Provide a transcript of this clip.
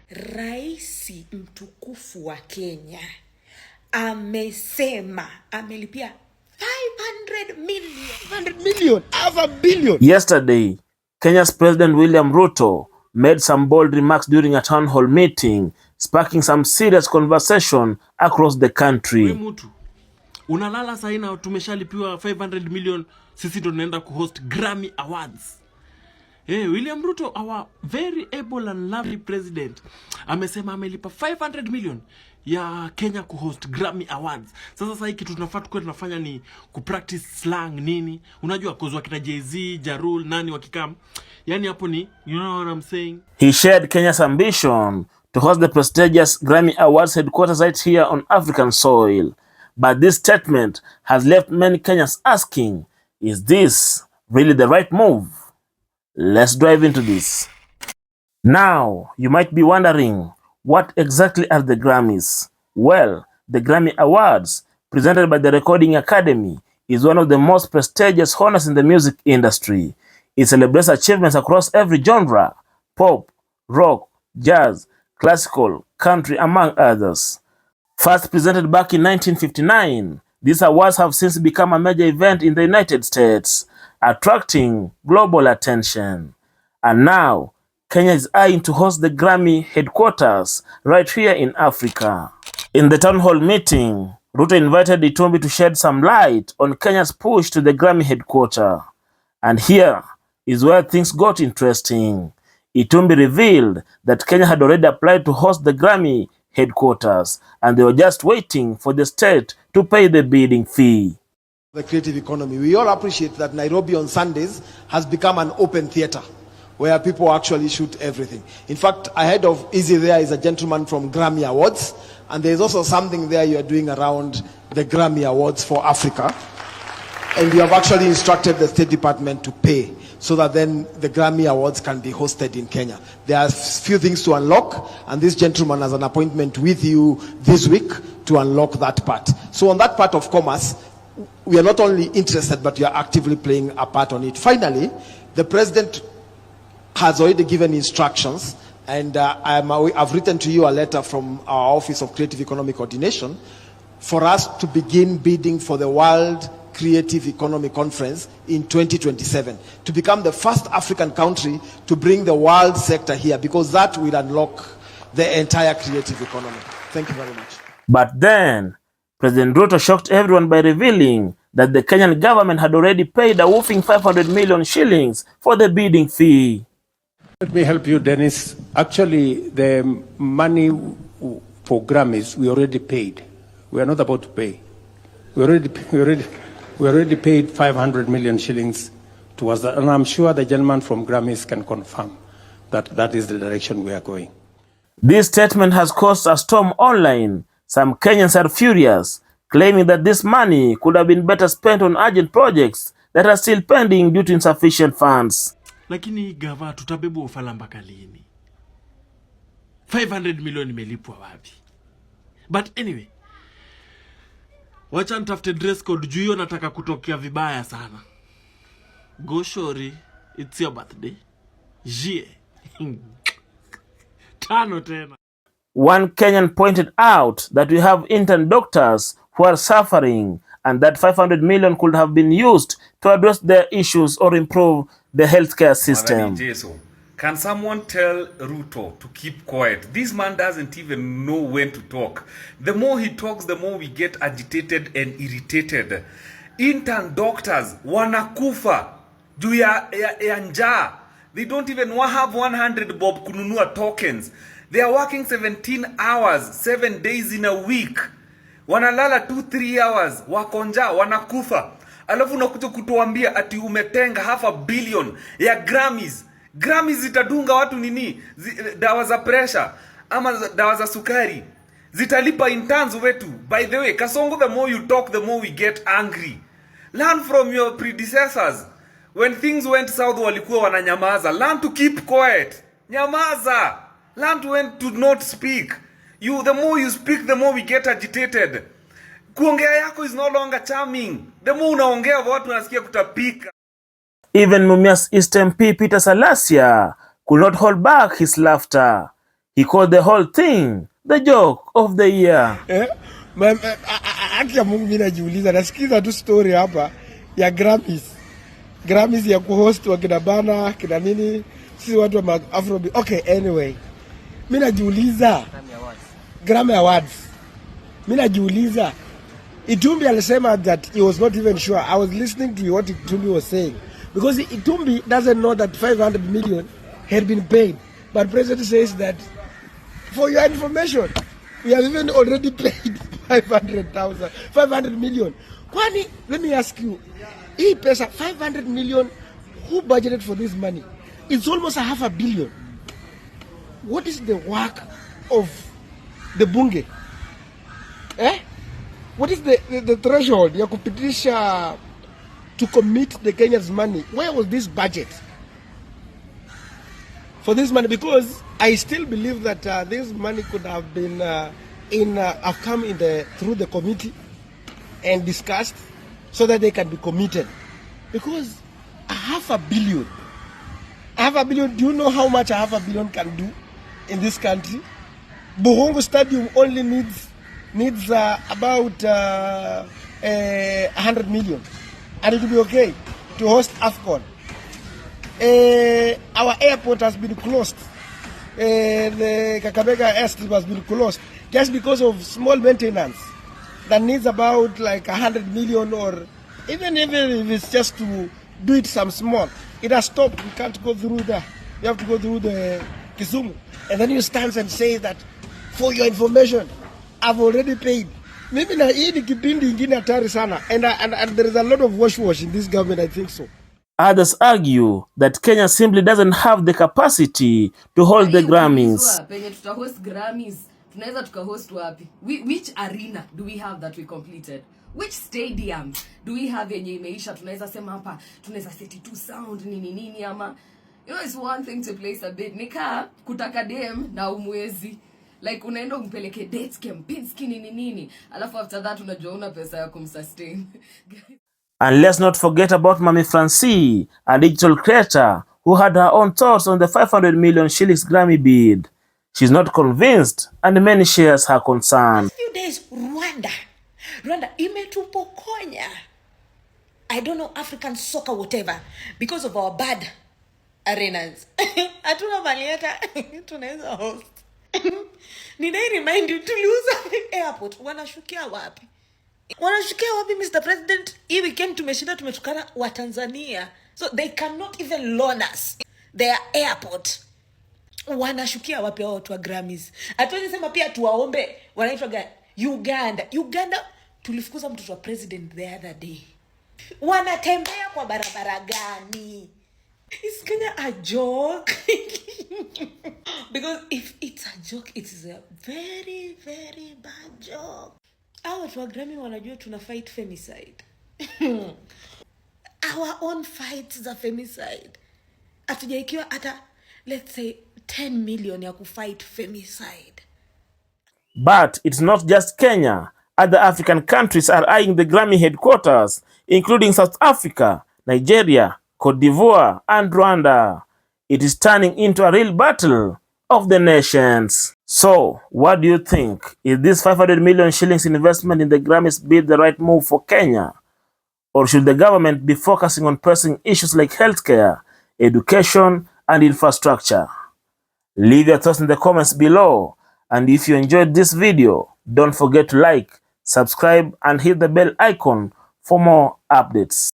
Raisi mtukufu wa Kenya amesema amelipia 500 million, half a billion. Yesterday, Kenya's President William Ruto made some bold remarks during a town hall meeting, sparking some serious conversation across the country. We mutu, unalala saina tumeshalipiwa 500 million, sisi ndo tunaenda kuhost Grammy Awards. William Ruto, our very able and lovely president, amesema amelipa 500 million ya Kenya kuhost Grammy Awards. Sasa hiki kitu tunafaa tukue tunafanya ni kupractice slang nini. Unajua kozwa kina Jay-Z, Jarul, nani wakikam. Yani hapo ni, you know what I'm saying? He shared Kenya's ambition to host the prestigious Grammy Awards headquarters right here on African soil. But this statement has left many Kenyans asking, is this really the right move? Let's dive into this. Now, you might be wondering, what exactly are the Grammys? Well, the Grammy Awards, presented by the Recording Academy, is one of the most prestigious honors in the music industry. It celebrates achievements across every genre: pop, rock, jazz, classical, country, among others. First presented back in 1959, these awards have since become a major event in the United States, attracting global attention. And now, Kenya is eyeing to host the Grammy headquarters right here in Africa. In the town hall meeting, Ruto invited Itumbi to shed some light on Kenya's push to the Grammy headquarters. And here is where things got interesting. Itumbi revealed that Kenya had already applied to host the Grammy headquarters, and they were just waiting for the state to pay the bidding fee. The creative economy. We all appreciate that Nairobi on Sundays has become an open theater where people actually shoot everything. In fact, ahead of Easy there is a gentleman from Grammy Awards, and there's also something there you are doing around the Grammy Awards for Africa. And you have actually instructed the State Department to pay so that then the Grammy Awards can be hosted in Kenya. There are a few things to unlock, and this gentleman has an appointment with you this week to unlock that part. So on that part of commerce, we are not only interested, but we are actively playing a part on it. Finally, the president has already given instructions, and I've written to you a letter from our Office of Creative Economic Coordination for us to begin bidding for the World Creative Economy Conference in 2027 to become the first African country to bring the world sector here, because that will unlock the entire creative economy. Thank you very much. But then, President Ruto shocked everyone by revealing that the Kenyan government had already paid a whopping 500 million shillings for the bidding fee. Let me help you, Dennis. Actually, the money for Grammys, we already paid. We are not about to pay. We already paid 500 million shillings towards that, and I'm sure the gentleman from Grammys can confirm that that is the direction we are going. This statement has caused a storm online. Some Kenyans are furious, claiming that this money could have been better spent on urgent projects that are still pending due to insufficient funds. Lakini gava tutabebu ufala mpaka lini? 500 million imelipwa wapi? But anyway, wacha nitafute dress code juu hiyo nataka kutokea vibaya sana. Go shori, it's your birthday. Jie. Tano tena. One Kenyan pointed out that we have intern doctors who are suffering, and that 500 million could have been used to address their issues or improve the healthcare system. Can someone tell Ruto to keep quiet? This man doesn't even know when to talk. The more he talks, the more we get agitated and irritated. Intern doctors wanakufa juu ya njaa. They don't even have 100 bob kununua tokens. They are working 17 hours, 7 days in a week. Wanalala 2-3 hours, wakonja, wanakufa. Alafu unakuja kutuambia ati umetenga $500 million ya Grammys. Grammys zitadunga watu nini? Dawa za pressure ama dawa za sukari. Zitalipa interns wetu. By the way, Kasongo, the more you talk, the more we get angry. Learn from your predecessors. When things went south, walikuwa wananyamaza. Learn to keep quiet. Nyamaza. Learn to not speak. The more you speak, the more we get agitated. Kuongea yako is no longer charming. The more unaongea watu wanasikia kutapika. Even Mumias East MP Peter Salasia could not hold back his laughter. He called the whole thing the joke of the year. Haki ya Mungu mimi najiuliza, nasikiza tu story hapa ya Grammys ya kuhost wa kina Bana, kina nini, sisi watu wa Afrobeat. Okay, anyway. Mimi najiuliza Grammy Awards. Mimi najiuliza Itumbi alisema that he was not even sure. I was listening to what Itumbi was saying. Because Itumbi doesn't know that 500 million had been paid. But President says that, for your information, we have even already paid 500 million. Kwani, let me ask you, hii pesa 500 million, who budgeted for this money? It's almost a $500 million. What is the work of the bunge? What is the threshold ya kupitisha to commit the Kenyans money? Where was this budget for this money? Because I still believe that this money could have been have come through the committee and discussed so that they can be committed. Because $500 million, do you know how much $500 million can do in this country? Bohongo Stadium only needs about 100 million, and it will be okay to host AFCON. Our airport has been closed. The Kakamega airstrip has been closed just because of small maintenance that needs about like 100 million, or even if it's just to do it some small. It has stopped. We can't go through there. You have to go through the Kisumu, and then you stand and say that, for your information, I've already paid. Maybe na hii ni kipindi ingine hatari sana, and there is a lot of wash in this government, I think so. Others argue that Kenya simply doesn't have the capacity to hold the Grammys. Penye tutahost Grammys, tunaweza tukahost wapi? Which arena do we have that we completed? Which stadium do we have yenye imeisha tunaweza sema hapa tunaweza set to sound nini ama, you know, it's one thing to place a bid. Nika kutaka dem na umwezi, like unaenda umpeleke dates Kempinski nini alafu after that unajua una pesa ya kumsustain. And let's not forget about Mami Francie, a digital creator who had her own thoughts on the 500 million shillings Grammy bid. She's not convinced, and many shares her concern. A few days, Rwanda imetupokonya, I don't know, African soccer whatever, because of our bad arenas. Hatuna malieta tunaweza host. Ninai remind you, tuliuza airport. Wanashukia wapi, Mr. President? Hii weekend tumeshinda tumetukana wa Tanzania, so they cannot even loan us their airport. Wanashukia wapi hao watu wa Grammys? Hatuwezi sema pia tuwaombe wanaitwa Uganda tulifukuza mtoto wa president the other day. Wanatembea kwa barabara gani? Is Kenya a joke? Because if it's a joke, it is a very, very bad joke. Our watu wa Grammy wanajua tuna fight femicide. Our own fights za femicide. Atujaikiwa hata, let's say, 10 million ya kufight femicide. But it's not just Kenya. Other African countries are eyeing the Grammy headquarters, including South Africa, Nigeria, Cote d'Ivoire, and Rwanda. It is turning into a real battle of the nations. So, what do you think? Is this 500 million shillings investment in the Grammys bid the right move for Kenya? Or should the government be focusing on pressing issues like healthcare, education, and infrastructure? Leave your thoughts in the comments below. And if you enjoyed this video, don't forget to like, subscribe, and hit the bell icon for more updates.